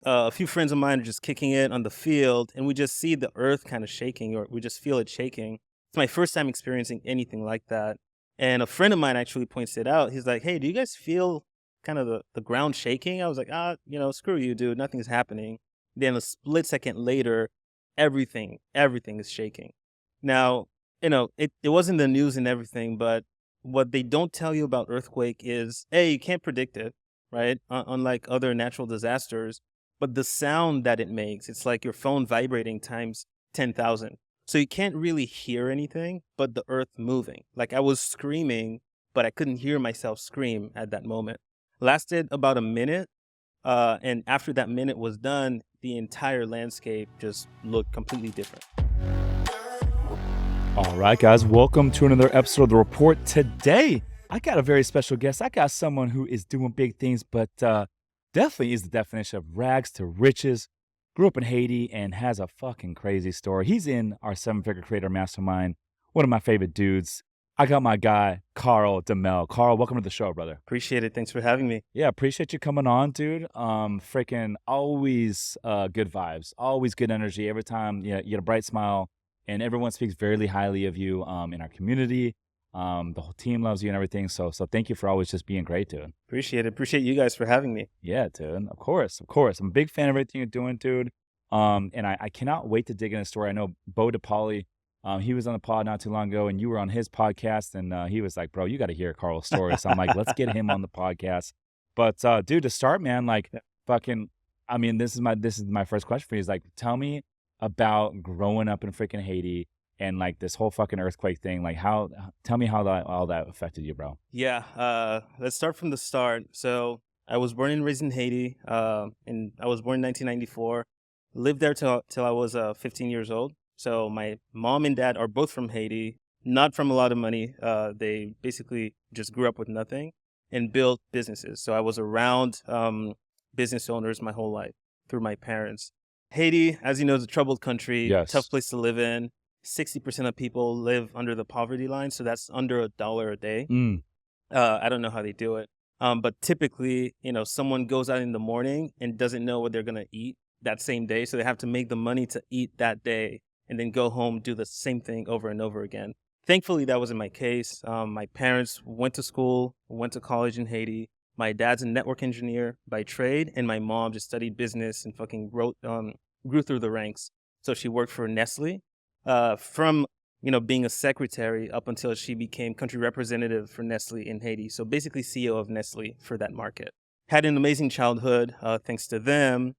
A few friends of mine are just kicking it on the field, and we just see the earth kind of shaking, or we just feel it shaking. It's my first time experiencing anything like that. And a friend of mine actually points it out. He's like, "Hey, do you guys feel kind of the ground shaking?" I was like, screw you, dude. Nothing's happening. Then a split second later, everything is shaking. Now, it wasn't the news and everything, but what they don't tell you about earthquake is, A, you can't predict it, right? Unlike other natural disasters, but the sound that it makes, it's like your phone vibrating times 10,000. So you can't really hear anything but the earth moving. Like I was screaming, but I couldn't hear myself scream at that moment. Lasted about a minute. And after that minute was done, the entire landscape just looked completely different. All right, guys, welcome to another episode of The Report. Today, I got a very special guest. I got someone who is doing big things, but definitely is the definition of rags to riches. Grew up in Haiti and has a fucking crazy story. He's in our seven-figure creator mastermind, one of my favorite dudes. I got my guy, Carl Dumesle. Carl, welcome to the show, brother. Appreciate it. Thanks for having me. Yeah, appreciate you coming on, dude. Freaking always good vibes, always good energy. Every time you get a bright smile. And everyone speaks very highly of you in our community. The whole team loves you and everything. So thank you for always just being great, dude. Appreciate it. Appreciate you guys for having me. Yeah, dude. Of course. I'm a big fan of everything you're doing, dude. And I cannot wait to dig in the story. I know Bo DePauli, he was on the pod not too long ago, and you were on his podcast, and he was like, bro, you got to hear Carl's story. So I'm like, let's get him on the podcast. But dude, to start, man, like this is my first question for you. Is like, tell me about growing up in freaking Haiti and like this whole fucking earthquake thing. Like tell me how all that affected you, bro. Yeah, let's start from the start. So I was born and raised in Haiti, and I was born in 1994. Lived there till I was 15 years old. So my mom and dad are both from Haiti, not from a lot of money. They basically just grew up with nothing and built businesses. So I was around business owners my whole life through my parents. Haiti, as you know, is a troubled country, Yes. tough place to live in. 60% of people live under the poverty line, so that's under $1 a day. I don't know how they do it. But typically, someone goes out in the morning and doesn't know what they're going to eat that same day, so they have to make the money to eat that day and then go home, do the same thing over and over again. Thankfully, that wasn't my case. My parents went to school, went to college in Haiti. My dad's a network engineer by trade, and my mom just studied business and fucking grew through the ranks. So she worked for Nestle, from being a secretary up until she became country representative for Nestle in Haiti. So basically CEO of Nestle for that market. Had an amazing childhood thanks to them,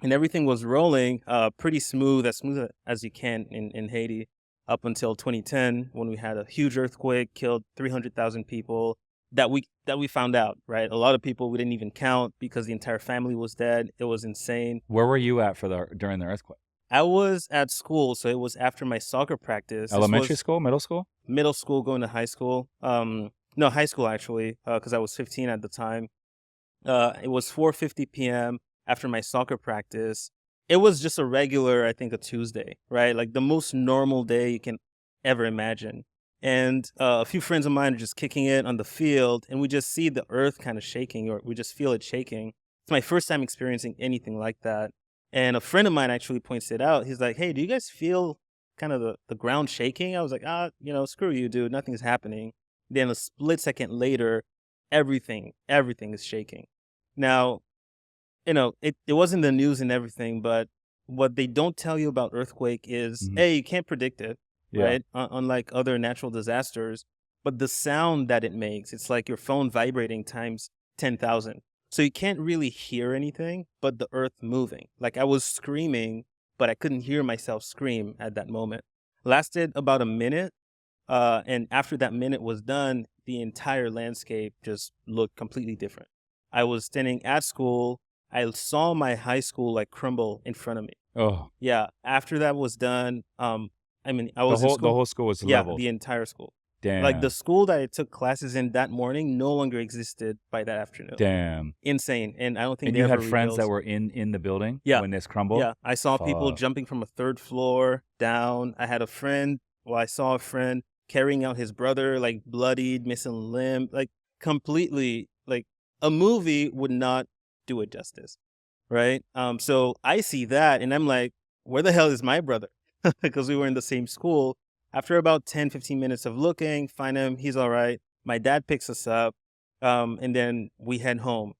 and everything was rolling pretty smooth as you can in Haiti up until 2010 when we had a huge earthquake, killed 300,000 people. That we found out, right? A lot of people we didn't even count because the entire family was dead. It was insane. Where were you at during the earthquake? I was at school, so it was after my soccer practice. Elementary school, middle school? Middle school, going to high school. No, high school actually, because I was 15 at the time. It was 4:50 p.m. after my soccer practice. It was just a regular, I think, a Tuesday, right? Like the most normal day you can ever imagine. And a few friends of mine are just kicking it on the field, and we just see the earth kind of shaking, or we just feel it shaking. It's my first time experiencing anything like that. And a friend of mine actually points it out. He's like, "Hey, do you guys feel kind of the ground shaking?" I was like, screw you, dude. Nothing's happening. Then a split second later, everything is shaking. Now, it wasn't the news and everything, but what they don't tell you about earthquake is, A, you can't predict it. Yeah. Right? Unlike other natural disasters, but the sound that it makes, it's like your phone vibrating times 10,000. So you can't really hear anything but the earth moving. Like I was screaming, but I couldn't hear myself scream at that moment. Lasted about a minute. And after that minute was done, the entire landscape just looked completely different. I was standing at school. I saw my high school like crumble in front of me. Oh. Yeah. After that was done, I was the whole school was leveled. The entire school. Damn. Like the school that I took classes in that morning no longer existed by that afternoon. Damn. Insane. And I don't think and they you ever had friends rebuilt. that were in the building when this crumbled? Yeah. I saw people Fuck. jumping from a third floor down. I saw a friend carrying out his brother, like bloodied, missing a limb, like completely, like a movie would not do it justice. right? So I see that and I'm like, where the hell is my brother? Because we were in the same school. After about 10, 15 minutes of looking, find him, he's all right. My dad picks us up, and then we head home.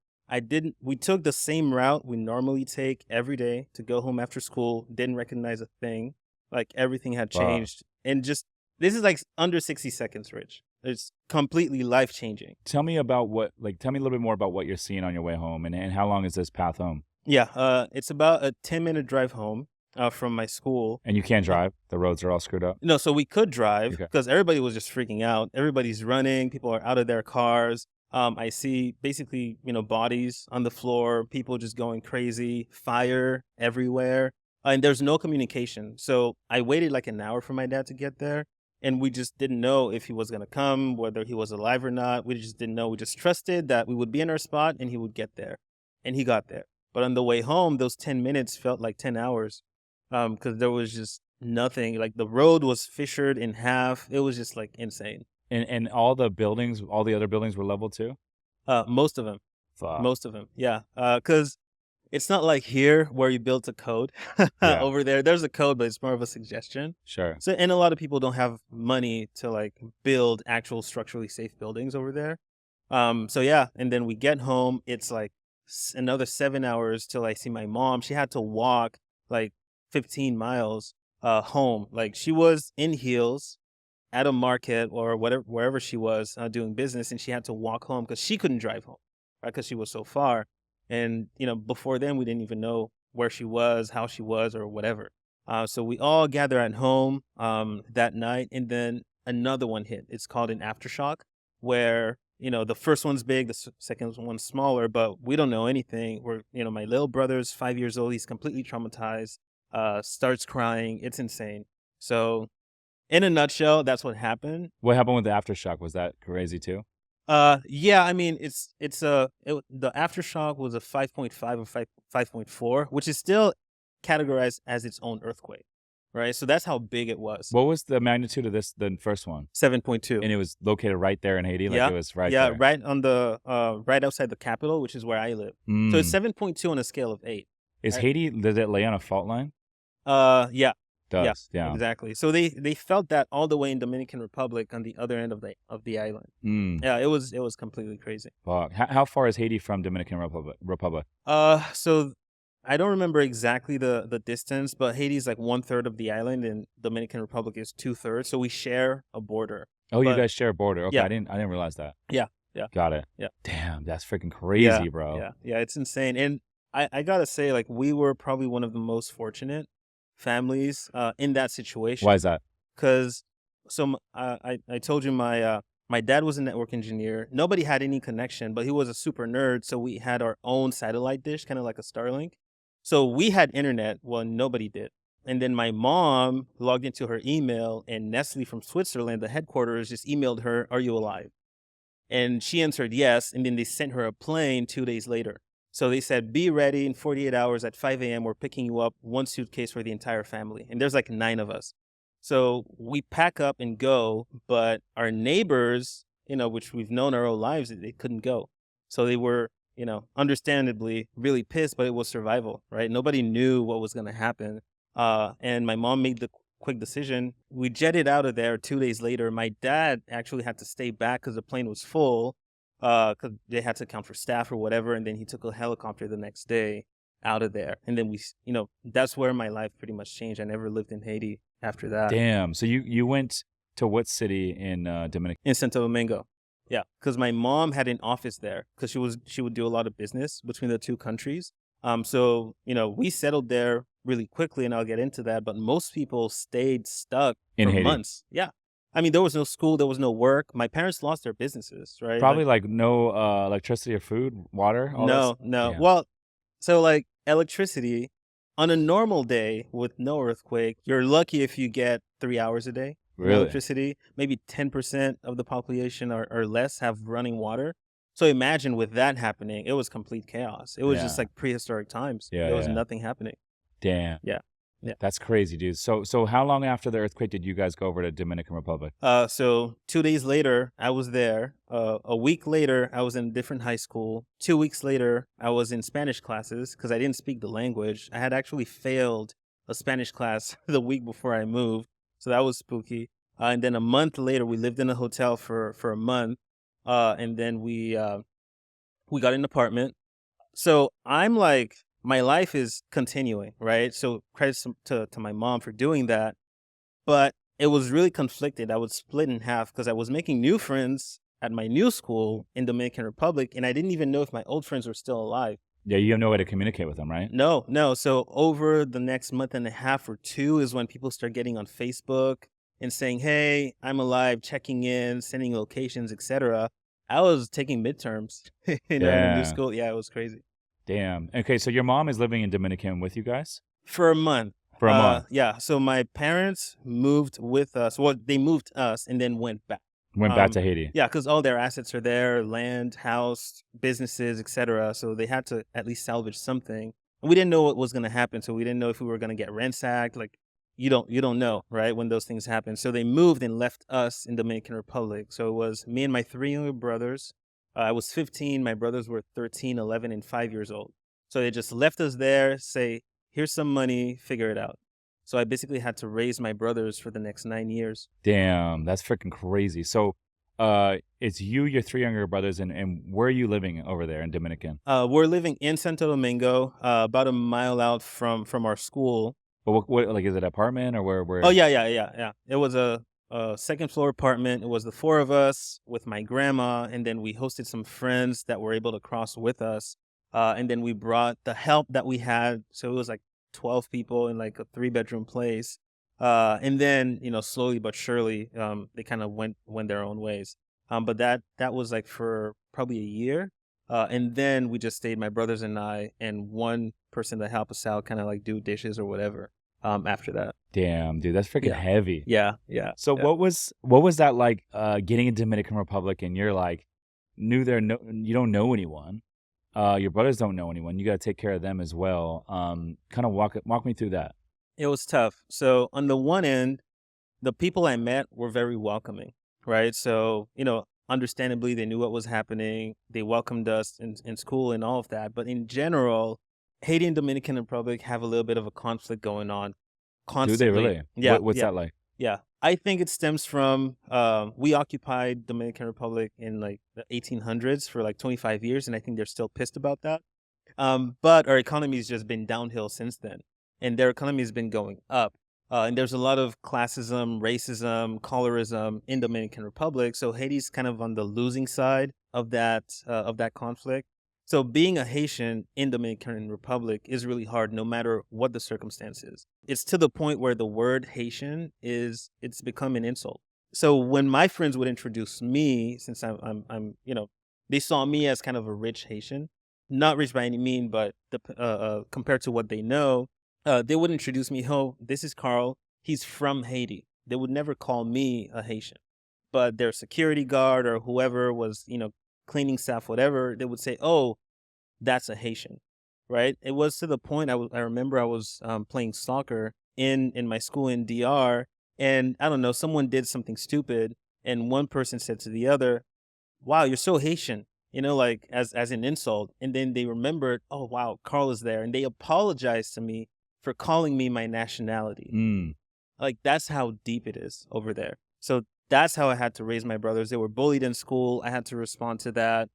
We took the same route we normally take every day to go home after school, didn't recognize a thing. Like everything had Wow. changed. And just, this is like under 60 seconds, Rich. It's completely life changing. Tell me a little bit more about what you're seeing on your way home, and how long is this path home? Yeah, it's about a 10-minute drive home from my school. And you can't drive? The roads are all screwed up? No, so we could drive Okay. because everybody was just freaking out. Everybody's running. People are out of their cars. I see basically, bodies on the floor, people just going crazy, fire everywhere. And there's no communication. So I waited like an hour for my dad to get there. And we just didn't know if he was going to come, whether he was alive or not. We just didn't know. We just trusted that we would be in our spot and he would get there. And he got there. But on the way home, those 10 minutes felt like 10 hours because there was just nothing. Like the road was fissured in half. It was just like insane. And all the other buildings were level too? Most of them. Fuck. Most of them. Yeah. Because it's not like here where you built a code. Yeah. Over there's a code, but it's more of a suggestion. Sure. So, and a lot of people don't have money to like build actual structurally safe buildings over there. So yeah, and then we get home. It's like another 7 hours till I see my mom. She had to walk like 15 miles home. Like she was in heels at a market or whatever, wherever she was doing business, and she had to walk home because she couldn't drive home, right? Because she was so far. And before then, we didn't even know where she was, how she was, or whatever. So we all gather at home that night, and then another one hit. It's called an aftershock, where the first one's big, the second one's smaller, but we don't know anything. My little brother's 5 years old. He's completely traumatized. Starts crying. It's insane. So, in a nutshell, that's what happened. What happened with the aftershock? Was that crazy too? Yeah, I mean, the aftershock was a 5.5 or 5.4, which is still categorized as its own earthquake, right? So that's how big it was. What was the magnitude of the first one? 7.2. And it was located right there in Haiti? Like Yeah. it was right Yeah, there? right on right outside the capital, which is where I live. So it's 7.2 on a scale of 8. Is right? Haiti, does it lay on a fault line? Yeah. Does, yeah. Exactly. So they felt that all the way in Dominican Republic on the other end of the island. Yeah, it was completely crazy. Fuck. How far is Haiti from Dominican Republic? So I don't remember exactly the distance, but Haiti's like 1/3 of the island, and Dominican Republic is 2/3. So we share a border. Oh, you guys share a border. Okay, Yeah. I didn't realize that. Yeah. Got it. Yeah. Damn, that's freaking crazy, bro. Yeah, it's insane. And I gotta say, like, we were probably one of the most fortunate families in that situation. Why is that? Because I told you my dad was a network engineer. Nobody had any connection, but he was a super nerd. So we had our own satellite dish, kind of like a Starlink. So we had internet. Well, nobody did. And then my mom logged into her email, and Nestle from Switzerland, the headquarters, just emailed her, "Are you alive?" And she answered yes. And then they sent her a plane 2 days later. So they said, "Be ready in 48 hours at 5 a.m. We're picking you up, one suitcase for the entire family." And there's like 9 of us. So we pack up and go, but our neighbors, which we've known our whole lives, they couldn't go. So they were, understandably really pissed, but it was survival, right? Nobody knew what was going to happen. And my mom made the quick decision. We jetted out of there 2 days later. My dad actually had to stay back because the plane was full. Because they had to account for staff or whatever, and then he took a helicopter the next day out of there. And then that's where my life pretty much changed. I never lived in Haiti after that. Damn. So you went to what city in Dominican? In Santo Domingo. Yeah, because my mom had an office there because she would do a lot of business between the two countries. So we settled there really quickly, and I'll get into that. But most people stayed stuck In for Haiti. months. Yeah. I mean, there was no school, there was no work. My parents lost their businesses, right? Probably like no electricity or food, water? No. Damn. Well, so like electricity on a normal day with no earthquake, you're lucky if you get 3 hours a day. of Really? Electricity. Maybe 10% of the population or less have running water. So imagine with that happening, it was complete chaos. It was just Yeah. like prehistoric times. Yeah, There was yeah. nothing happening. Damn. Yeah. That's crazy, dude. So how long after the earthquake did you guys go over to Dominican Republic? So 2 days later, I was there. A week later, I was in a different high school. 2 weeks later, I was in Spanish classes because I didn't speak the language. I had actually failed a Spanish class the week before I moved, so that was spooky. And then a month later, we lived in a hotel for a month, and then we got an apartment. So I'm like, my life is continuing, right? So credits to my mom for doing that. But it was really conflicted. I was split in half because I was making new friends at my new school in Dominican Republic, and I didn't even know if my old friends were still alive. Yeah, you have no way to communicate with them, right? No. So over the next month and a half or two is when people start getting on Facebook and saying, "Hey, I'm alive," checking in, sending locations, etc. I was taking midterms, in a new school. Yeah, it was crazy. Damn. Okay, so your mom is living in Dominican with you guys? For a month. For a month. Yeah. So my parents moved with us. Well, they moved us and then went back. Went back to Haiti. Yeah, because all their assets are there, land, house, businesses, etc. So they had to at least salvage something. And we didn't know what was going to happen. So we didn't know if we were going to get ransacked. Like, you don't know, right, when those things happen. So they moved and left us in Dominican Republic. So it was me and my 3 younger brothers. I was 15. My brothers were 13, 11, and 5 years old. So they just left us there, say, here's some money, figure it out. So I basically had to raise my brothers for the next 9 years. Damn, that's freaking crazy. So it's you, your 3 younger brothers, and where are you living over there in Dominican? We're living in Santo Domingo, about a mile out from our school. But what like, is it an apartment or where? Oh, yeah. It was a second floor apartment. It was the 4 of us with my grandma, and then we hosted some friends that were able to cross with us. And then we brought the help that we had. So it was like 12 people in like a 3-bedroom place. And then, slowly but surely, they kind of went their own ways. But that was like for probably a year. And then we just stayed, my brothers and I, and one person to help us out, kind of like do dishes or whatever. After that. Damn, dude, that's freaking heavy. Yeah. So what was that like, getting in Dominican Republic, and you're like, you don't know anyone. Your brothers don't know anyone. You got to take care of them as well. Kind of walk me through that. It was tough. So on the one end, the people I met were very welcoming, right? So, understandably, they knew what was happening. They welcomed us in school and all of that. But in general, Haiti and Dominican Republic have a little bit of a conflict going on constantly. Do they really? Yeah. What's that like? Yeah. I think it stems from, we occupied Dominican Republic in like the 1800s for like 25 years. And I think they're still pissed about that. But our economy has just been downhill since then. And their economy has been going up. And there's a lot of classism, racism, colorism in Dominican Republic. So Haiti's kind of on the losing side of that conflict. So being a Haitian in Dominican Republic is really hard, no matter what the circumstances. It's to the point where the word Haitian it's become an insult. So when my friends would introduce me, since I'm they saw me as kind of a rich Haitian, not rich by any mean, but compared to what they know, they would introduce me. Oh, this is Carl. He's from Haiti. They would never call me a Haitian, but their security guard or whoever was, cleaning staff, whatever, they would say, "Oh, that's a Haitian," right? It was to the point I remember I was playing soccer in my school in DR, and I don't know, someone did something stupid, and one person said to the other, "Wow, you're so Haitian," like as an insult, and then they remembered, "Oh wow, Carl is there," and they apologized to me for calling me my nationality. Like, that's how deep it is over there. So that's how I had to raise my brothers. They were bullied in school. I had to respond to that.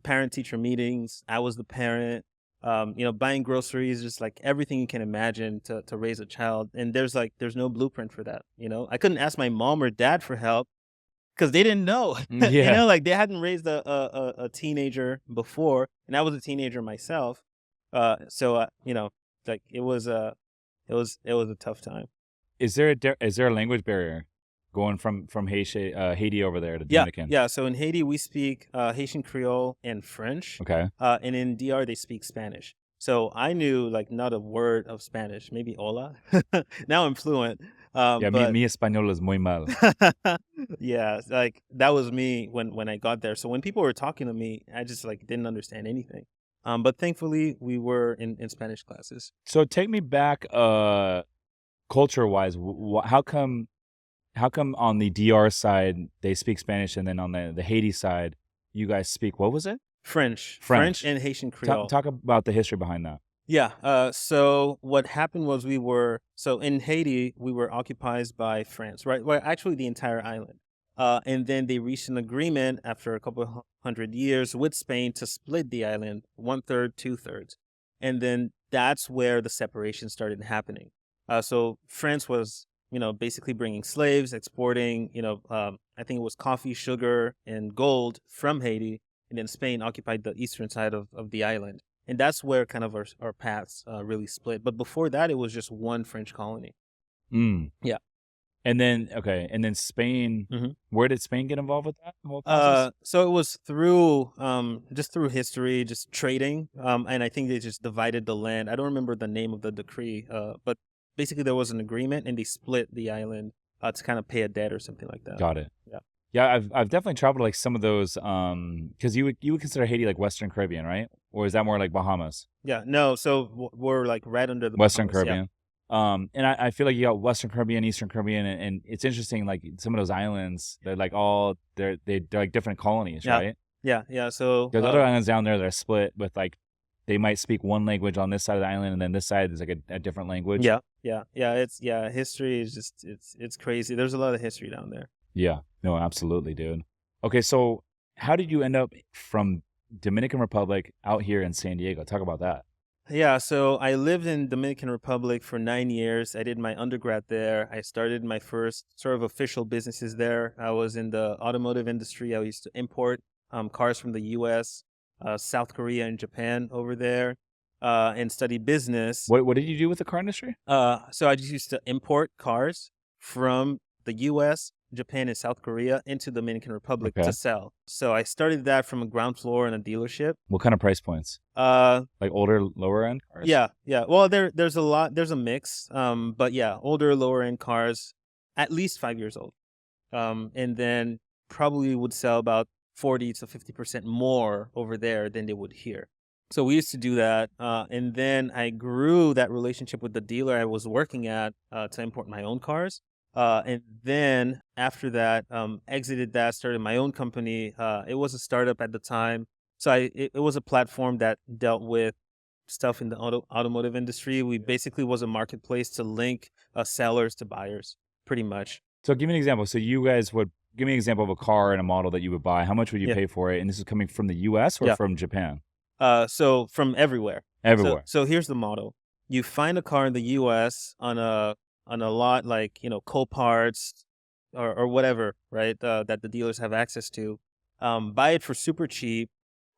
Parent-teacher meetings, I was the parent. Buying groceries, just like everything you can imagine to raise a child. And there's no blueprint for that. I couldn't ask my mom or dad for help because they didn't know. Yeah. Like they hadn't raised a teenager before, and I was a teenager myself. Like it was a tough time. Is there a language barrier going from Haiti over there to Dominican? Yeah. So in Haiti, we speak Haitian Creole and French. Okay. And in DR, they speak Spanish. So I knew like not a word of Spanish, maybe hola. Now I'm fluent. Yeah, mi español es muy mal. Yeah, like that was me when I got there. So when people were talking to me, I just like didn't understand anything. But thankfully, we were in Spanish classes. So take me back culture-wise, how come on the DR side they speak Spanish, and then on the Haiti side you guys speak, what was it? French French. and Haitian Creole. Talk about the history behind that. Yeah. So what happened was so in Haiti, we were occupied by France, right? Well, actually the entire island. And then they reached an agreement after a couple of 100 years with Spain to split the island 1/3, 2/3. And then that's where the separation started happening. So France was, basically bringing slaves, exporting, I think it was coffee, sugar, and gold from Haiti. And then Spain occupied the eastern side of the island. And that's where kind of our paths really split. But before that, it was just one French colony. Yeah. And then, Spain, where did Spain get involved with that whole process? So it was through history, just trading. And I think they just divided the land. I don't remember the name of the decree, but basically there was an agreement and they split the island to kind of pay a debt or something like that. Got it. Yeah. Yeah, I've definitely traveled to like some of those, because you would consider Haiti like Western Caribbean, right? Or is that more like Bahamas? Yeah, no. So we're like right under the Western Bahamas, Caribbean. Yeah. And I feel like you got Western Caribbean, Eastern Caribbean, and it's interesting. Like some of those islands, they're like they're like different colonies, right? Yeah. So there's other islands down there that are split with like they might speak one language on this side of the island, and then this side is like a different language. Yeah. History is just it's crazy. There's a lot of history down there. Yeah. No, absolutely, dude. Okay, so how did you end up from Dominican Republic out here in San Diego? Talk about that. Yeah, so I lived in Dominican Republic for 9 years. I did my undergrad there. I started my first sort of official businesses there. I was in the automotive industry. I used to import cars from the U.S., South Korea, and Japan over there, and study business. What did you do with the car industry? So I just used to import cars from the U.S., Japan, and South Korea into the Dominican Republic to sell. So I started that from a ground floor in a dealership. What kind of price points? Like older, lower end cars? Yeah. Well, there's a mix. But yeah, older, lower end cars, at least 5 years old. And then probably would sell about 40 to 50% more over there than they would here. So we used to do that. And then I grew that relationship with the dealer I was working at to import my own cars. And then after that, exited that, started my own company. It was a startup at the time. So it was a platform that dealt with stuff in the automotive industry. We basically was a marketplace to link sellers to buyers, pretty much. So give me an example. So you guys would give me an example of a car and a model that you would buy. How much would you pay for it? And this is coming from the U.S. or from Japan? So from everywhere. Everywhere. So here's the model. You find a car in the U.S. on a lot like, Coparts or whatever, right, that the dealers have access to. Buy it for super cheap,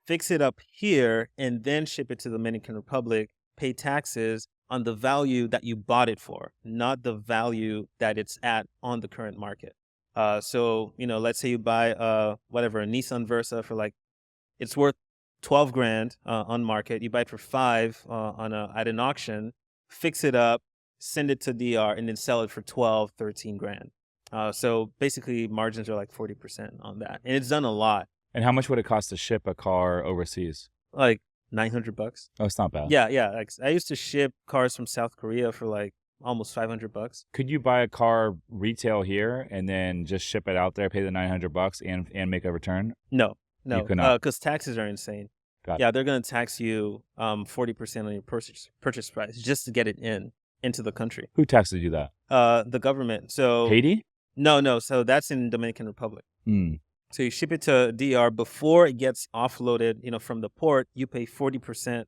fix it up here, and then ship it to the Dominican Republic, pay taxes on the value that you bought it for, not the value that it's at on the current market. So, let's say you buy a Nissan Versa for like, it's worth 12 grand on market. You buy it for 5 at an auction, fix it up, send it to DR, and then sell it for 12, 13 grand. So basically margins are like 40% on that. And it's done a lot. And how much would it cost to ship a car overseas? Like $900. Oh, it's not bad. Yeah. Like, I used to ship cars from South Korea for like almost $500. Could you buy a car retail here and then just ship it out there, pay the $900 and make a return? No. You could not. Because taxes are insane. Got it. They're going to tax you 40% on your purchase price just to get it into the country. Who taxes you that? The government. So Haiti? No. So that's in Dominican Republic. So you ship it to DR before it gets offloaded, from the port. You pay 40%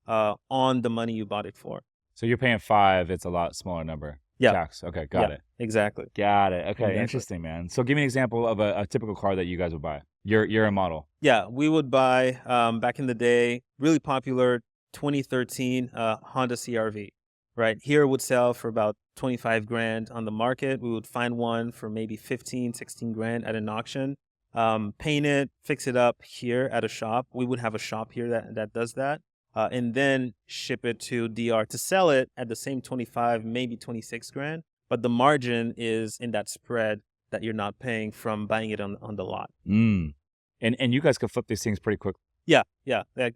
on the money you bought it for. So you're paying 5. It's a lot smaller number. Yeah. Tax. Okay, got it. Exactly. Got it. Okay, Exactly. Interesting, man. So give me an example of a typical car that you guys would buy. You're a model. Yeah, we would buy back in the day, really popular 2013 Honda CR-V. Right here, it would sell for about 25 grand on the market. We would find one for maybe 15, 16 grand at an auction. Paint it, fix it up here at a shop. We would have a shop here that does that. And then ship it to DR to sell it at the same 25, maybe 26 grand. But the margin is in that spread that you're not paying from buying it on the lot. And you guys could flip these things pretty quick. Yeah. Like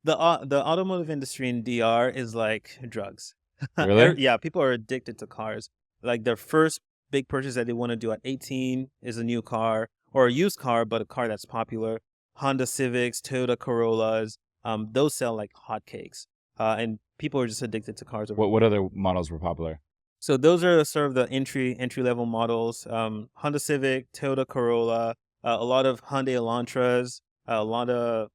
the automotive industry in DR is like drugs. Really? Yeah, people are addicted to cars. Like their first big purchase that they want to do at 18 is a new car or a used car, but a car that's popular. Honda Civics, Toyota Corollas, those sell like hotcakes. And people are just addicted to cars. What other models were popular? So those are sort of the entry level models. Honda Civic, Toyota Corolla, a lot of Hyundai Elantras, a lot of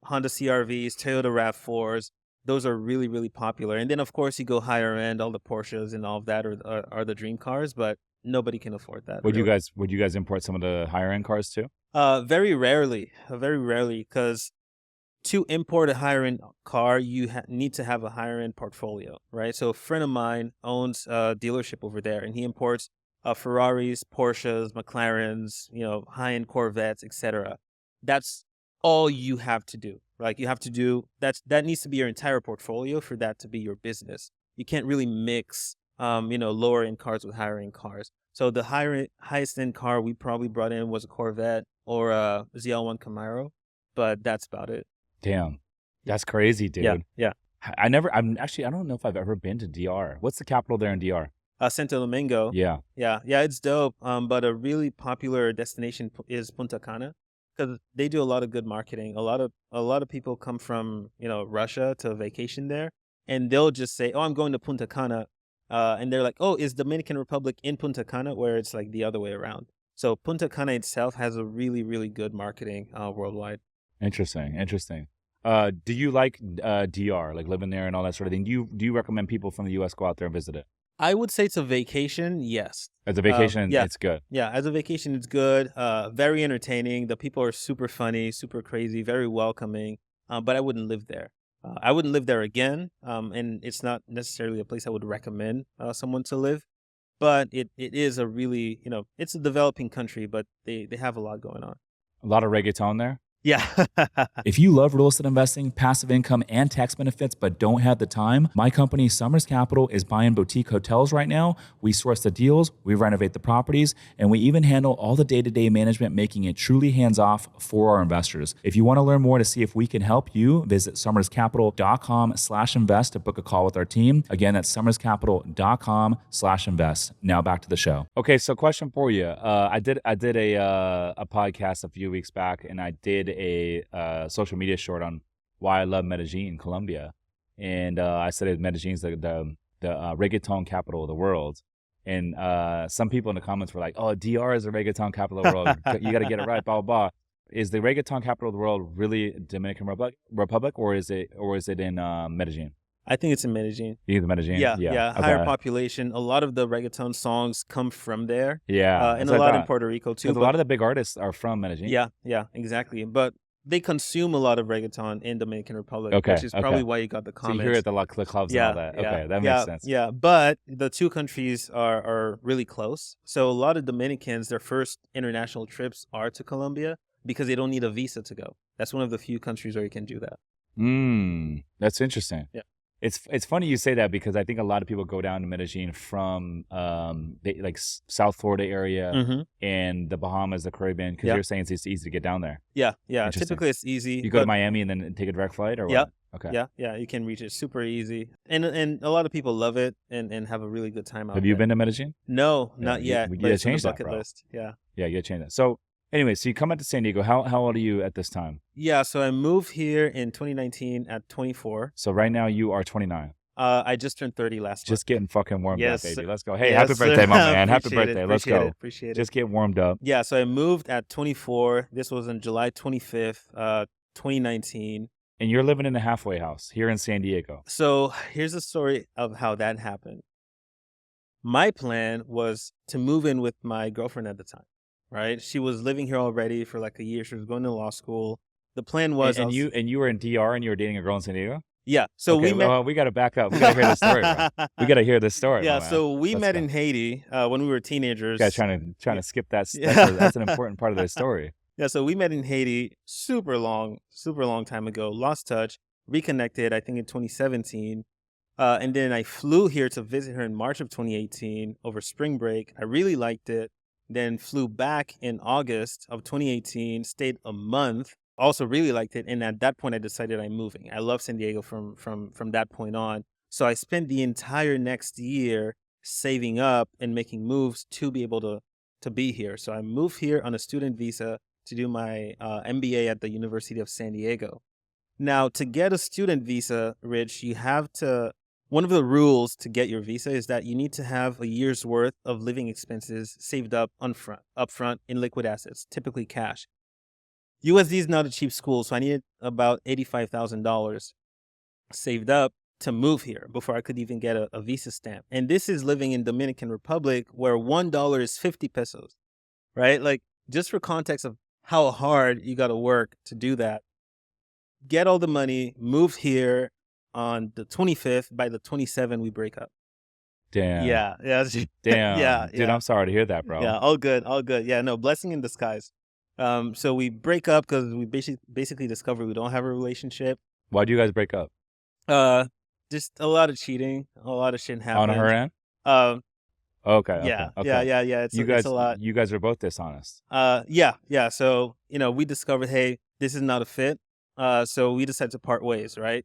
Honda CRVs, Toyota RAV4s. Those are really, really popular. And then, of course, you go higher end, all the Porsches and all of that are the dream cars, but nobody can afford that. Would you guys import some of the higher end cars too? Very rarely, because to import a higher end car, you need to have a higher end portfolio, right? So a friend of mine owns a dealership over there, and he imports Ferraris, Porsches, McLarens, high end Corvettes, etc. That's all you have to do. Like you have to do that needs to be your entire portfolio for that to be your business. You can't really mix, lower end cars with higher end cars. So the highest end car we probably brought in was a Corvette or a ZL1 Camaro, but that's about it. Damn, that's crazy, dude. Yeah. I don't know if I've ever been to DR. What's the capital there in DR? Santo Domingo. Yeah. It's dope. But a really popular destination is Punta Cana because they do a lot of good marketing. A lot of people come from Russia to vacation there, and they'll just say, "Oh, I'm going to Punta Cana," and they're like, "Oh, is Dominican Republic in Punta Cana?" Where it's like the other way around. So Punta Cana itself has a really, really good marketing worldwide. Interesting. Do you like DR, like living there and all that sort of thing? Do you recommend people from the U.S. go out there and visit it? I would say it's a vacation, yes. As a vacation, it's good. Yeah, as a vacation, it's good. Very entertaining. The people are super funny, super crazy, very welcoming. But I wouldn't live there. I wouldn't live there again. And it's not necessarily a place I would recommend someone to live. But it is a really, it's a developing country, but they have a lot going on. A lot of reggaeton there? Yeah. If you love real estate investing, passive income, and tax benefits, but don't have the time, my company, Summers Capital, is buying boutique hotels right now. We source the deals, we renovate the properties, and we even handle all the day-to-day management, making it truly hands-off for our investors. If you want to learn more to see if we can help you, visit summerscapital.com/invest to book a call with our team. Again, that's summerscapital.com/invest. Now back to the show. Okay, so question for you. I did a podcast a few weeks back, and I did a social media short on why I love Medellin, Colombia, and I said that Medellin's the reggaeton capital of the world. And some people in the comments were like, "Oh, DR is the reggaeton capital of the world. You got to get it right." Blah blah blah. Is the reggaeton capital of the world really Dominican Republic, or is it in Medellin? I think it's in Medellin. You think it's Medellin? Yeah. Okay. Higher population. A lot of the reggaeton songs come from there. Yeah, and a lot in Puerto Rico too. Because a lot of the big artists are from Medellin. Yeah, exactly. But they consume a lot of reggaeton in Dominican Republic, which is probably why you got the comments. So you hear it at the clubs and all that. Okay, that makes sense. Yeah, but the two countries are really close. So a lot of Dominicans, their first international trips are to Colombia because they don't need a visa to go. That's one of the few countries where you can do that. That's interesting. Yeah. It's funny you say that because I think a lot of people go down to Medellin from like South Florida area and the Bahamas, the Caribbean, because you're saying it's easy to get down there. Yeah. Typically it's easy. You go to Miami and then take a direct flight, or what? Okay. Yeah. You can reach it super easy, and a lot of people love it and have a really good time out. Have you been to Medellin? No, not yet. You gotta change that, bucket list. Yeah, you gotta change that. So. Anyway, so you come out to San Diego. How old are you at this time? Yeah, so I moved here in 2019 at 24. So right now you are 29. I just turned 30 last month. Just getting fucking warmed up, baby. Let's go. Hey, yes, happy birthday, my man. Happy birthday. Let's go. Appreciate it. Just get warmed up. Yeah, so I moved at 24. This was on July 25th, 2019. And you're living in a halfway house here in San Diego. So here's the story of how that happened. My plan was to move in with my girlfriend at the time. Right, she was living here already for like a year. She was going to law school. The plan was, you were in DR and you were dating a girl in San Diego. Yeah, so we met. Well, we got to back up. We got to hear the story. Bro. We got to hear this story. Yeah, so we met in Haiti when we were teenagers. You guys trying to skip that. That's an important part of their story. Yeah, so we met in Haiti, super long time ago. Lost touch, reconnected. I think in 2017. And then I flew here to visit her in March of 2018 over spring break. I really liked it. Then flew back in August of 2018, stayed a month, also really liked it. And at that point, I decided I'm moving. I love San Diego from that point on. So I spent the entire next year saving up and making moves to be able to be here. So I moved here on a student visa to do my MBA at the University of San Diego. Now, to get a student visa, Rich, you have to, one of the rules to get your visa is that you need to have a year's worth of living expenses saved up upfront in liquid assets, typically cash. USD is not a cheap school, so I needed about $85,000 saved up to move here before I could even get a visa stamp. And this is living in Dominican Republic where $1 is 50 pesos, right? Like, just for context of how hard you got to work to do that. Get all the money, move here on the 25th. By the 27th, we break up. Damn. Yeah. Damn. Yeah. Dude, I'm sorry to hear that, bro. Yeah, all good. Yeah, no, blessing in disguise. So we break up because we basically discover we don't have a relationship. Why do you guys break up? Just a lot of cheating, a lot of shit happened. On her end? Okay. Yeah. It's a lot. You guys are both dishonest. Yeah. So, we discovered, hey, this is not a fit. So we decided to part ways, right?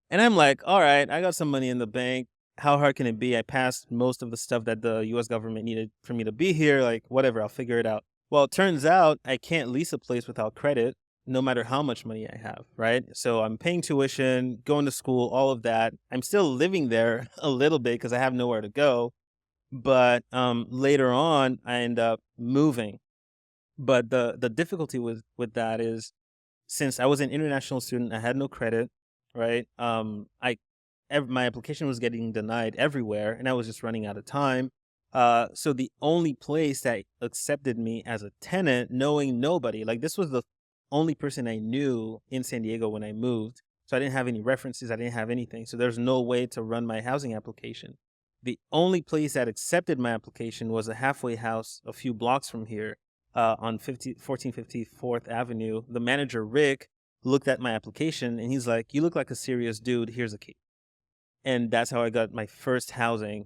And I'm like, all right, I got some money in the bank. How hard can it be? I passed most of the stuff that the U.S. government needed for me to be here. Like, whatever, I'll figure it out. Well, it turns out I can't lease a place without credit, no matter how much money I have, right? So I'm paying tuition, going to school, all of that. I'm still living there a little bit because I have nowhere to go. But later on, I end up moving. But the difficulty with that is, since I was an international student, I had no credit, right? My application was getting denied everywhere, and I was just running out of time. So the only place that accepted me as a tenant, knowing nobody, like this was the only person I knew in San Diego when I moved. So I didn't have any references. I didn't have anything. So there's no way to run my housing application. The only place that accepted my application was a halfway house a few blocks from here. On 1450 4th Avenue, the manager, Rick, looked at my application and he's like, you look like a serious dude. Here's a key. And that's how I got my first housing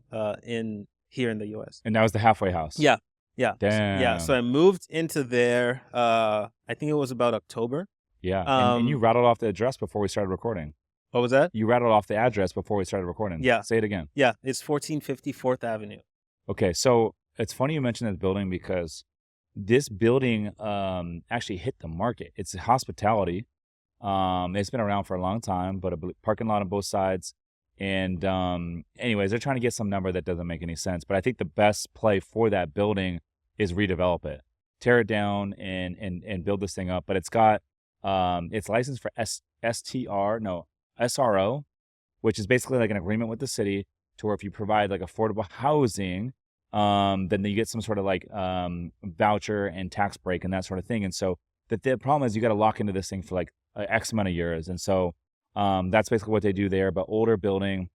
here in the U.S. And that was the halfway house? Yeah. Damn. Yeah. So I moved into there, I think it was about October. Yeah. And you rattled off the address before we started recording. What was that? You rattled off the address before we started recording. Yeah. Say it again. Yeah. It's 1450 4th Avenue. Okay. So it's funny you mentioned this building because this building actually hit the market. It's hospitality. It's been around for a long time, but a parking lot on both sides. And anyways, they're trying to get some number that doesn't make any sense. But I think the best play for that building is redevelop it, tear it down, and build this thing up. But it's got it's licensed for SRO, which is basically like an agreement with the city to where if you provide like affordable housing, then you get some sort of like voucher and tax break and that sort of thing. And so the problem is you got to lock into this thing for like X amount of years. And so that's basically what they do there. But older building,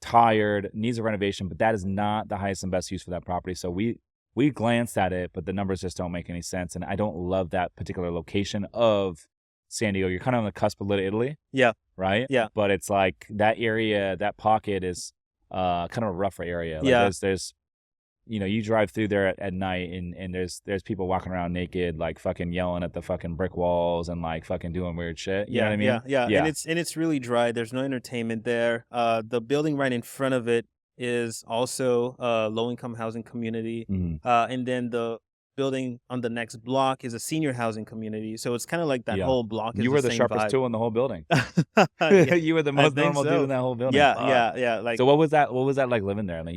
tired, needs a renovation, but that is not the highest and best use for that property. So we glanced at it, but the numbers just don't make any sense. And I don't love that particular location of San Diego. You're kind of on the cusp of Little Italy. Yeah. Right? Yeah. But it's like that area, that pocket is kind of a rougher area. Like yeah. There's you drive through there at night and there's people walking around naked, like fucking yelling at the fucking brick walls and like fucking doing weird shit. You know what I mean? Yeah. And it's really dry. There's no entertainment there. The building right in front of it is also a low-income housing community. Mm-hmm. And then the building on the next block is a senior housing community. So it's kind of like that whole block is You were the same sharpest vibe. tool in the whole building. Yeah, you were the most normal dude in that whole building. Yeah. Like, so what was that like living there? Like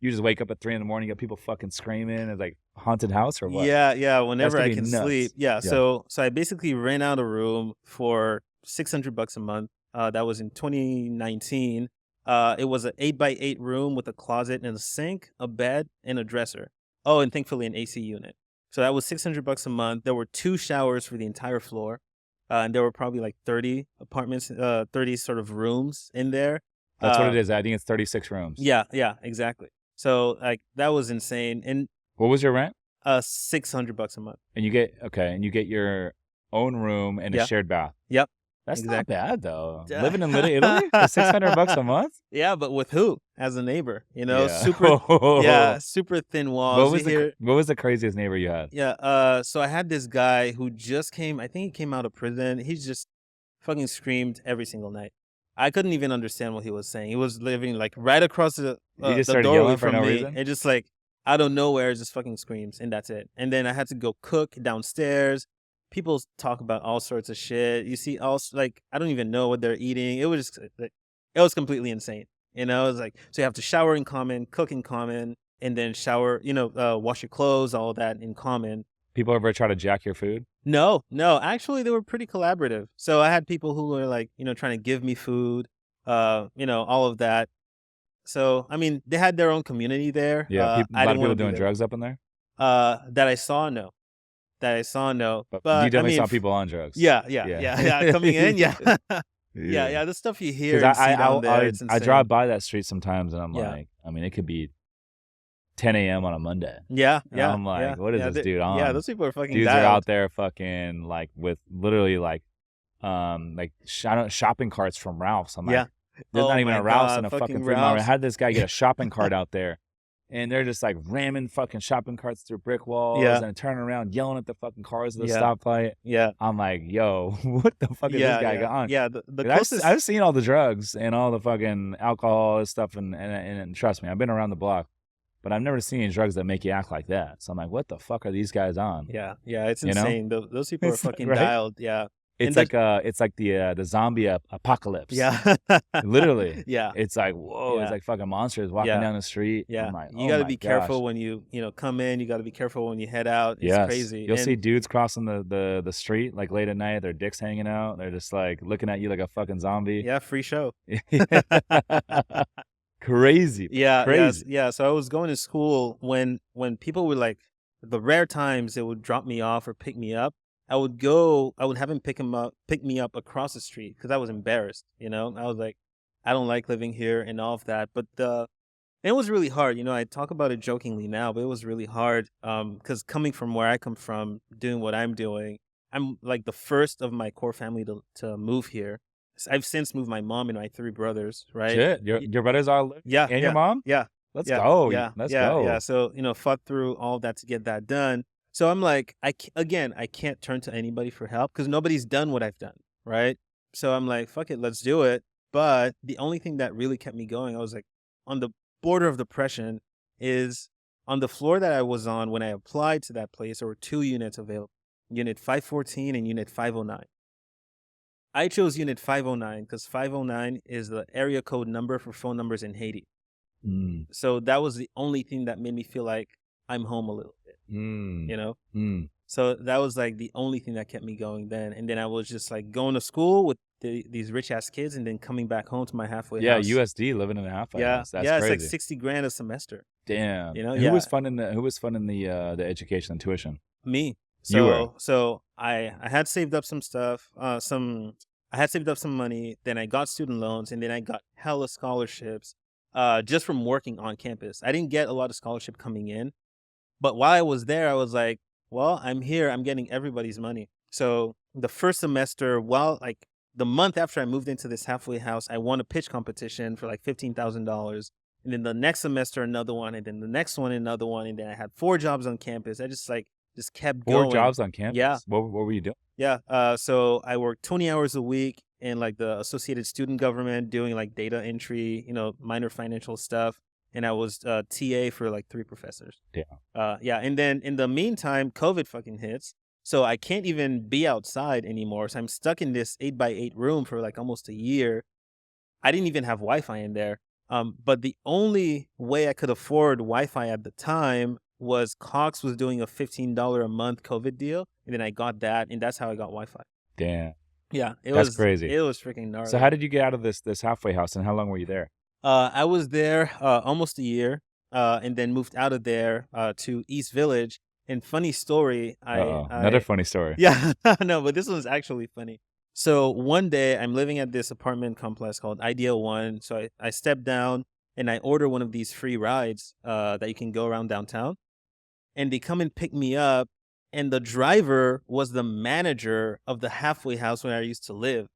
you just wake up at 3 a.m, you got people fucking screaming. It's like haunted house or what? Yeah. Whenever I can sleep. Yeah. Yeah. So I basically rent out a room for $600 a month. That was in 2019. It was an 8x8 room with a closet and a sink, a bed, and a dresser. Oh, and thankfully an AC unit. So that was $600 a month. There were 2 showers for the entire floor. And there were probably like 30 apartments, 30 sort of rooms in there. That's what it is. I think it's 36 rooms. Yeah, exactly. So like that was insane. And what was your rent? $600 a month. And you get your own room and a shared bath. Yep. That's not bad though. Living in Little Italy for $600 a month? Yeah, but with who? As a neighbor, Yeah. super thin walls. What was the craziest neighbor you had? Yeah, so I had this guy who just came, I think he came out of prison. He just fucking screamed every single night. I couldn't even understand what he was saying. He was living like right across the started doorway yelling for from no me, reason? and just like out of nowhere, just fucking screams, and that's it. And then I had to go cook downstairs. People talk about all sorts of shit. You see, like I don't even know what they're eating. It was just, it was completely insane. You know, it was like so you have to shower in common, cook in common, and then shower. You know, wash your clothes, all that in common. People ever try to jack your food? No. Actually, they were pretty collaborative. So I had people who were like, you know, trying to give me food, you know, all of that. So, I mean, they had their own community there. Yeah, I a lot of didn't people want to be doing there. drugs up in there? That I saw, no. But But you I definitely mean, saw people on drugs. yeah. Coming in, yeah. Yeah. The stuff you hear and see down there, it's insane. I drive by that street sometimes and I'm Yeah. like, I mean, it could be 10 a.m. on a Monday. Yeah. And I'm like, what is this dude on? Yeah, those people are fucking Dudes dialed. are out there fucking like with literally like shopping carts from Ralph's. I'm like, Yeah. there's Oh not even my a Ralph's God, in a fucking fucking Fremont. I Ralph's. had this guy get a shopping cart out there. And they're just like ramming fucking shopping carts through brick walls Yeah. and turning around yelling at the fucking cars at the Yeah. stoplight. Yeah. I'm like, yo, what the fuck is this guy on? Yeah, the 'Cause closest. I've seen all the drugs and all the fucking alcohol and stuff, and trust me, I've been around the block, but I've never seen any drugs that make you act like that. So I'm like, what the fuck are these guys on? Yeah, it's You know? insane. Those people are It's like, fucking right? dialed. Yeah. It's And like the zombie apocalypse. Yeah. Literally. Yeah. It's like, whoa, Yeah. it's like fucking monsters walking Yeah. down the street. Yeah. I'm like, You oh got to my be gosh. careful when you come in. You got to be careful when you head out. It's Yes. crazy. You'll And- see dudes crossing the street like late at night, their dicks hanging out. They're just like looking at you like a fucking zombie. Yeah, free show. Crazy. Yeah. Crazy. Yeah. So I was going to school when people were like, the rare times they would drop me off or pick me up, I would have him pick me up across the street because I was embarrassed. You know, I was like, I don't like living here and all of that. But it was really hard. You know, I talk about it jokingly now, but it was really hard because coming from where I come from, doing what I'm doing, I'm like the first of my core family to move here. I've since moved my mom and my 3 brothers, right? Shit. Your brothers all live? Yeah. And your mom? Yeah. Let's Yeah, go. Yeah, Let's yeah, go. Yeah. So, you know, fought through all that to get that done. So I'm like, I can't turn to anybody for help because nobody's done what I've done, right? So I'm like, fuck it, let's do it. But the only thing that really kept me going, I was like on the border of depression, is on the floor that I was on when I applied to that place, there were 2 units available, Unit 514 and Unit 509. I chose Unit 509 because 509 is the area code number for phone numbers in Haiti. Mm. So that was the only thing that made me feel like I'm home a little bit, Mm. you know? Mm. So that was like the only thing that kept me going then. And then I was just like going to school with these rich ass kids and then coming back home to my halfway house. USD living in a halfway house. That's it's crazy. like 60 grand a semester. Damn. You know, And yeah. Who was funding the education and tuition? Me. You were. So I had saved up some stuff, I had saved up some money, then I got student loans, and then I got hella scholarships just from working on campus. I didn't get a lot of scholarship coming in, but while I was there, I was like, well, I'm here, I'm getting everybody's money. So the first semester, like the month after I moved into this halfway house, I won a pitch competition for like $15,000. And then the next semester, another one, and then the next one, another one. And then I had 4 jobs on campus. I just kept going. 4 jobs on campus? Yeah. What were you doing? Yeah. So I worked 20 hours a week in like the Associated Student Government doing like data entry, you know, minor financial stuff. And I was TA for like 3 professors. Yeah. Yeah. And then in the meantime, COVID fucking hits. So I can't even be outside anymore. So I'm stuck in this 8x8 room for like almost a year. I didn't even have Wi-Fi in there. But the only way I could afford Wi-Fi at the time was Cox was doing a $15 a month COVID deal. And then I got that. And that's how I got Wi-Fi. Damn. Yeah. That's crazy. It was freaking gnarly. So how did you get out of this halfway house, and how long were you there? I was there almost a year and then moved out of there to East Village. And funny story. Another funny story. Yeah, no, but this one's actually funny. So one day I'm living at this apartment complex called Ideal One. So I step down and I order one of these free rides that you can go around downtown. And they come and pick me up. And the driver was the manager of the halfway house where I used to live.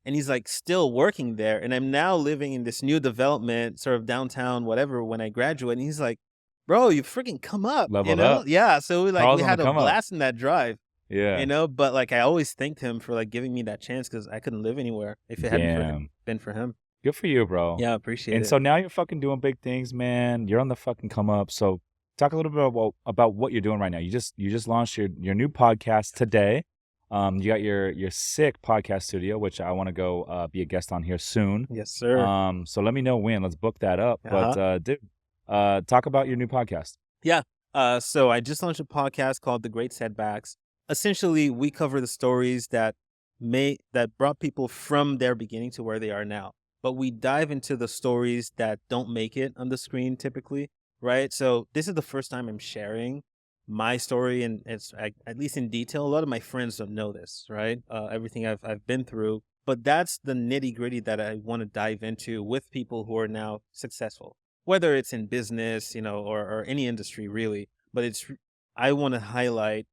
And he's like still working there. And I'm now living in this new development, sort of downtown, whatever, when I graduate. And he's like, bro, you freaking come up. Leveled you know? up. Yeah. So we Calls had on the a come up. blast in that drive. Yeah. But like I always thanked him for like giving me that chance because I couldn't live anywhere if it hadn't Damn. been for him. Good for you, bro. Yeah, I appreciate And it. so now you're fucking doing big things, man. You're on the fucking come up. So talk a little bit about what you're doing right now. You just launched your new podcast today. You got your sick podcast studio, which I want to go be a guest on here soon. Yes, sir. So let me know when. Let's book that up. Uh-huh. But dude, talk about your new podcast. Yeah. So I just launched a podcast called The Great Setbacks. Essentially, we cover the stories that brought people from their beginning to where they are now. But we dive into the stories that don't make it on the screen typically, right? So this is the first time I'm sharing my story, and at least in detail. A lot of my friends don't know this, right? Everything I've been through, but that's the nitty gritty that I want to dive into with people who are now successful, whether it's in business, or any industry really. But I want to highlight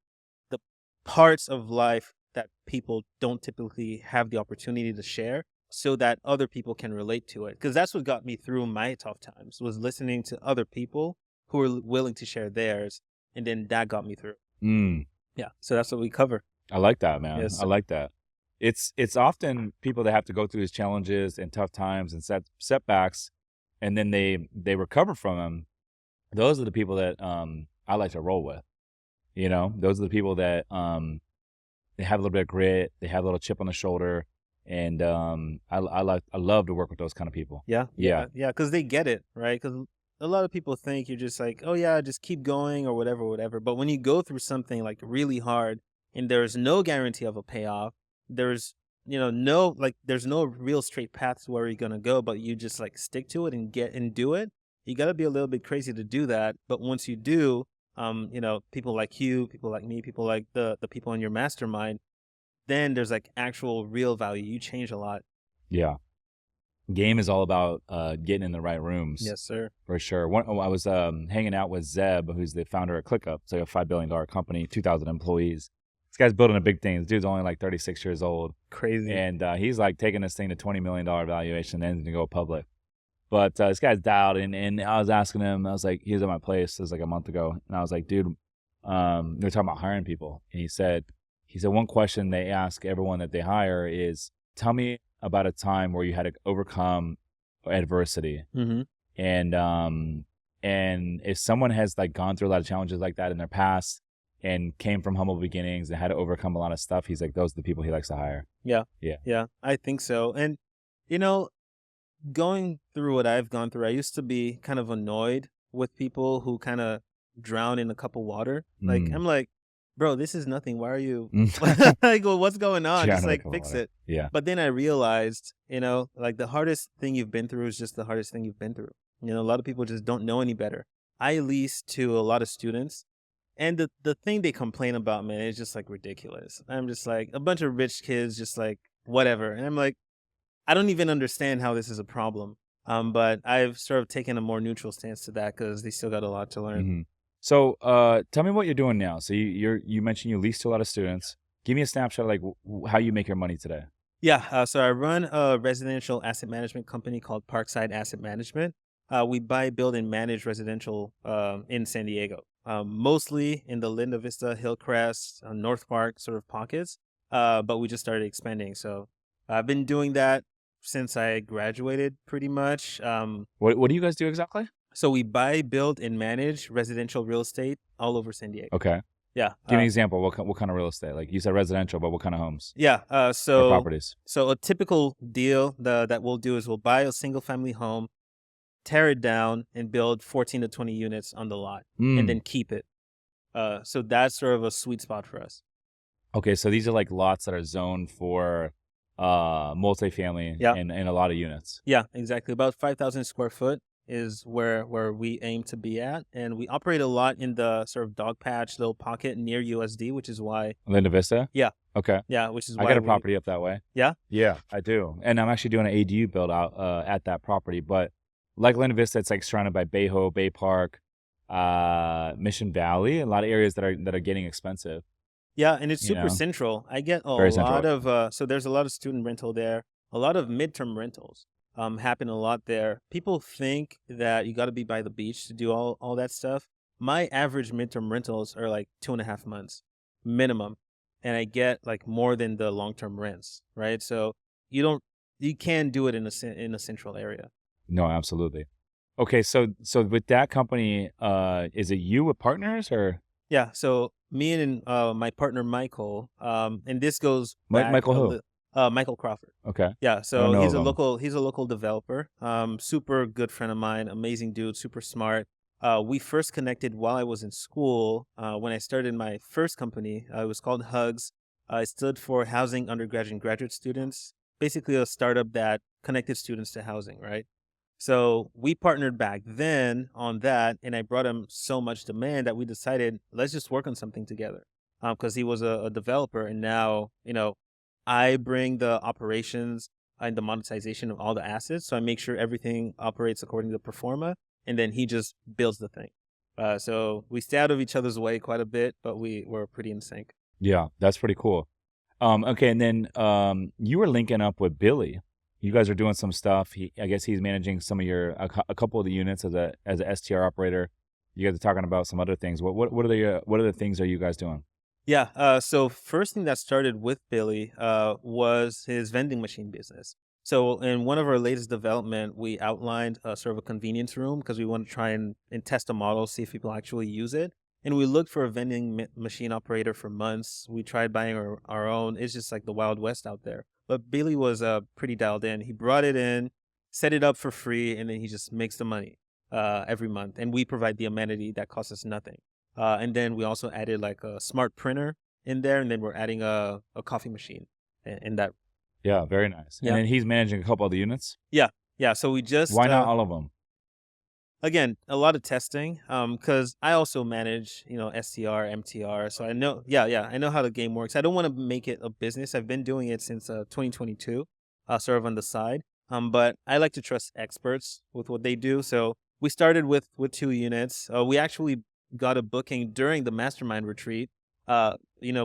the parts of life that people don't typically have the opportunity to share so that other people can relate to it. Because that's what got me through my tough times, was listening to other people who were willing to share theirs. And then that got me through. Yeah. So that's what we cover. I like that, man. Yes, I like that. It's often people that have to go through these challenges and tough times and setbacks, and then they recover from them. Those are the people that I like to roll with. Those are the people that they have a little bit of grit, they have a little chip on the shoulder, and I love to work with those kind of people. Yeah. Because they get it, right? Because a lot of people think you're just like, oh yeah, just keep going or whatever. But when you go through something like really hard and there's no guarantee of a payoff, there's there's no real straight path to where you're gonna go, but you just like stick to it and do it. You got to be a little bit crazy to do that. But once you do, people like you, people like me, people like the people in your mastermind, then there's like actual real value. You change a lot. Yeah. Game is all about getting in the right rooms. Yes, sir. For sure. I was hanging out with Zeb, who's the founder of ClickUp. It's like a $5 billion company, 2,000 employees. This guy's building a big thing. This dude's only like 36 years old. Crazy. And he's like taking this thing to $20 million valuation and to go public. But this guy's dialed in, and I was asking him, I was like, he was at my place, it was like a month ago. And I was like, dude, they're talking about hiring people. And he said, one question they ask everyone that they hire is, tell me about a time where you had to overcome adversity. Mm-hmm. And if someone has like gone through a lot of challenges like that in their past and came from humble beginnings and had to overcome a lot of stuff, he's like, those are the people he likes to hire. Yeah, I think so. And going through what I've gone through, I used to be kind of annoyed with people who kind of drown in a cup of water. Like I'm like, bro, this is nothing. Why are you like, well, what's going on? Just like fix it. Yeah. But then I realized, like the hardest thing you've been through is just the hardest thing you've been through. A lot of people just don't know any better. I lease to a lot of students, and the thing they complain about, man, is just like ridiculous. I'm just like, a bunch of rich kids just like whatever. And I'm like, I don't even understand how this is a problem. But I've sort of taken a more neutral stance to that because they still got a lot to learn. Mm-hmm. So tell me what you're doing now. So you mentioned you lease to a lot of students. Give me a snapshot of like how you make your money today. Yeah. So I run a residential asset management company called Parkside Asset Management. We buy, build, and manage residential in San Diego, mostly in the Linda Vista, Hillcrest, North Park sort of pockets. But we just started expanding. So I've been doing that since I graduated pretty much. What do you guys do exactly? So we buy, build, and manage residential real estate all over San Diego. Okay. Yeah. Give me an example. What kind of real estate? Like you said residential, but what kind of homes? Yeah. Or properties. So a typical deal that we'll do is we'll buy a single family home, tear it down, and build 14 to 20 units on the lot, and then keep it. So that's sort of a sweet spot for us. Okay. So these are like lots that are zoned for multifamily and a lot of units. Yeah, exactly. About 5,000 square foot is where we aim to be at. And we operate a lot in the sort of dog patch little pocket near USD, which is why. Linda Vista? Yeah. Okay. Yeah, which is why I got a property up that way. Yeah? Yeah, I do. And I'm actually doing an ADU build out at that property. But like Linda Vista, it's like surrounded by Bayho, Bay Park, Mission Valley, a lot of areas that are getting expensive. Yeah, and it's super central. I get a lot of, so there's a lot of student rental there, a lot of midterm rentals happen a lot there. People think that you got to be by the beach to do all that stuff. My average midterm rentals are like 2.5 months minimum. and I get like more than the long-term rents, right? So you can do it in a central area. No, absolutely. Okay, so with that company, is it you with partners or Yeah. So me and my partner Michael, and this goes back Michael who? Michael Crawford. Okay, Yeah. I don't So know of him. he's a local developer. Super good friend of mine, amazing dude, super smart. We first connected while I was in school. When I started my first company, it was called Hugs. It stood for Housing Undergraduate and Graduate Students. Basically, a startup that connected students to housing, right? So we partnered back then on that, and I brought him so much demand that we decided let's just work on something together. Because he was a developer, and now I bring the operations and the monetization of all the assets. So I make sure everything operates according to performa, and then he just builds the thing. So we stay out of each other's way quite a bit, but we're pretty in sync. Yeah, that's pretty cool. Okay, and then you were linking up with Billy. You guys are doing some stuff. I guess he's managing some of a couple of the units as a STR operator. You guys are talking about some other things. What are the things are you guys doing? Yeah. So first thing that started with Billy was his vending machine business. So in one of our latest development, we outlined sort of a convenience room because we want to try and test a model, see if people actually use it. And we looked for a vending machine operator for months. We tried buying our own. It's just like the Wild West out there. But Billy was pretty dialed in. He brought it in, set it up for free, and then he just makes the money every month. And we provide the amenity that costs us nothing. And then we also added like a smart printer in there, and then we're adding a coffee machine in that. Yeah, very nice. Yeah. And then he's managing a couple of the units. Yeah. So we just Why not all of them? again, a lot of testing. Because I also manage, STR, MTR. So I know, I know how the game works. I don't want to make it a business. I've been doing it since 2022, sort of on the side. But I like to trust experts with what they do. So we started with 2 units. We actually got a booking during the mastermind retreat. When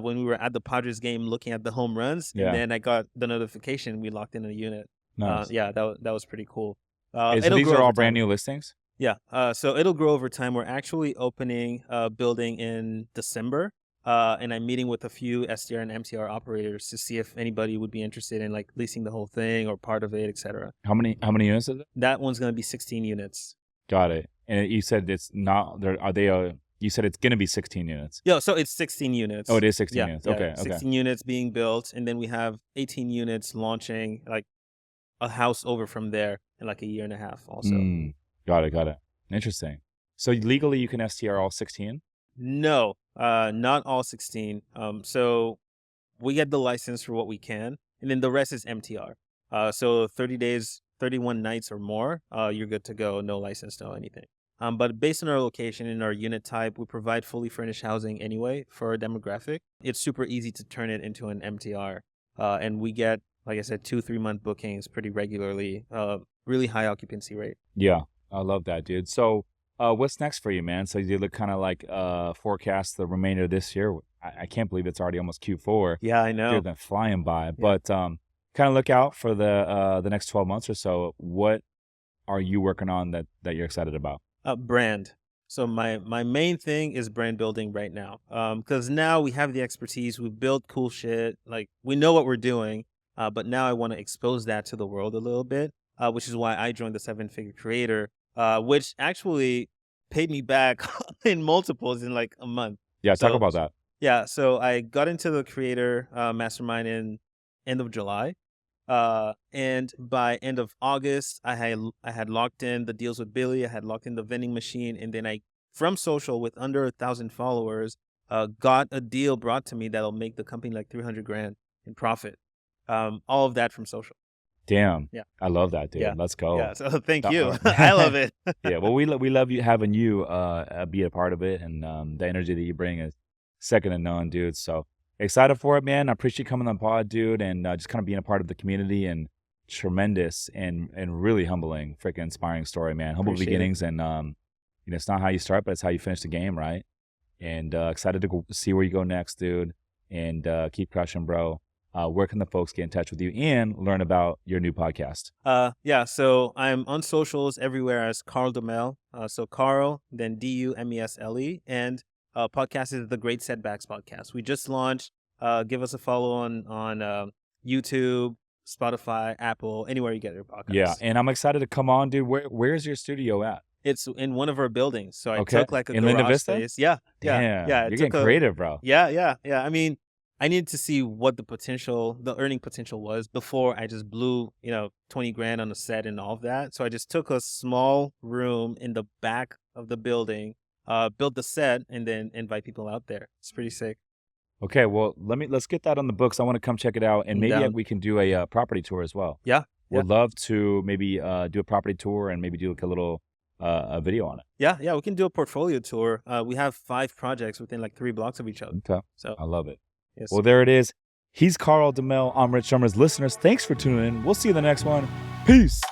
we were at the Padres game looking at the home runs, Yeah. and then I got the notification we locked in a unit. Nice. That was pretty cool. So It'll these grow are all over brand time. new listings? Yeah. So it'll grow over time. We're actually opening a building in December. And I'm meeting with a few STR and MTR operators to see if anybody would be interested in like leasing the whole thing or part of it, etc. How many units is it? That one's going to be 16 units. Got it. And you said it's not there. You said it's going to be 16 units. Yeah, so it's 16 units. Oh, it is 16 Yeah, units. yeah, Okay. 16 units being built, and then we have 18 units launching, like a house over from there in like a year and a half also. Got it. Interesting. So legally you can STR all 16? No, not all 16. So we get the license for what we can, and then the rest is MTR. So 30 days, 31 nights or more, you're good to go. No license, no anything. But based on our location and our unit type, we provide fully furnished housing anyway for our demographic. It's super easy to turn it into an MTR. And we get, like I said, 2-3 month bookings pretty regularly. Really high occupancy rate. Yeah, I love that, dude. So what's next for you, man? So you look kind of like forecast the remainder of this year. I can't believe it's already almost Q4. Yeah, I know. It's been flying by. Yeah. But kind of look out for the next 12 months or so. What are you working on that you're excited about? Brand. So my main thing is brand building right now. Because now we have the expertise. We've built cool shit. Like we know what we're doing. But now I want to expose that to the world a little bit. Which is why I joined the 7-Figure Creator, which actually paid me back in multiples in like a month. Yeah, talk about that. Yeah, so I got into the Creator Mastermind in end of July. And by end of August, I had locked in the deals with Billy. I had locked in the vending machine, and then from social with under 1,000 followers, got a deal brought to me that'll make the company like $300,000 in profit. All of that from social. Damn. Yeah. I love that, dude. Yeah. Let's go. Yeah. So thank you. I love it. Yeah. Well, we love you having you be a part of it, and the energy that you bring is second to none, dude. So excited for it, man. I appreciate you coming on the pod, dude, and just kind of being a part of the community. And tremendous and really humbling, freaking inspiring story, man. Humble Appreciate beginnings, and it's not how you start, but it's how you finish the game, right? And excited to see where you go next, dude. And keep crushing, bro. Where can the folks get in touch with you and learn about your new podcast? Yeah, so I'm on socials everywhere as Carl Dumesle. So Carl, then Dumesle, and podcast is the Great Setbacks podcast. We just launched. Give us a follow on YouTube, Spotify, Apple, anywhere you get your podcasts. Yeah, and I'm excited to come on, dude. Where's your studio at? It's in one of our buildings. So I Okay. took like a In Linda garage Vista? space. Yeah. Damn, Yeah. you're getting creative, bro. Yeah. I mean, I needed to see what the earning potential was before I just blew, 20 grand on the set and all of that. So I just took a small room in the back of the building, built the set, and then invite people out there. It's pretty sick. Okay, well, let's get that on the books. I want to come check it out, and maybe we can do a property tour as well. Yeah. Would love to maybe do a property tour and maybe do like a little a video on it. Yeah, we can do a portfolio tour. We have 5 projects within like 3 blocks of each other. Okay, so I love it. Yes. Well, there it is. He's Carl Dumesle. I'm Rich Summers. Listeners, thanks for tuning in. We'll see you in the next one. Peace.